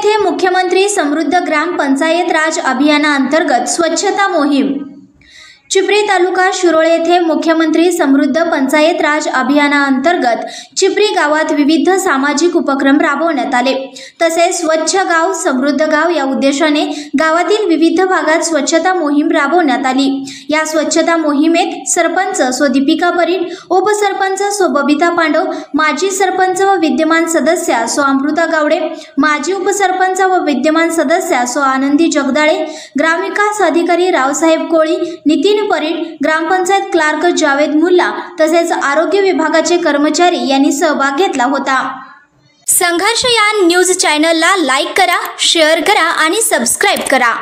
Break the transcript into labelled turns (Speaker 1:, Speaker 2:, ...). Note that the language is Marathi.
Speaker 1: येथे मुख्यमंत्री समृद्ध ग्राम पंचायत राज अभियानाअंतर्गत स्वच्छता मोहीम। चिपरी तालुका शिरोळ येथे मुख्यमंत्री समृद्ध पंचायत राज अभियानाअंतर्गत चिपरी गावात विविध सामाजिक उपक्रम राबवण्यात आले। तसेच स्वच्छ गाव समृद्ध गाव या उद्देशाने गावातील विविध भागात स्वच्छता मोहीम राबवण्यात आली। या स्वच्छता मोहिमेत सरपंच सो दीपिका परीट, उपसरपंच सो बबिता पांडव, माजी सरपंच व विद्यमान सदस्या सो अमृता गावडे, माजी उपसरपंच व विद्यमान सदस्या सो आनंदी जगदाळे, ग्रामविकास अधिकारी रावसाहेब कोळी, नितीन परीट, ग्रामपंचायत क्लार्क जावेद मुल्ला तसेच आरोग्य विभागाचे कर्मचारी यांनी सहभाग घेतला होता। संघर्ष या न्यूज चॅनलला लाईक करा, शेअर करा आणि सबस्क्राइब करा।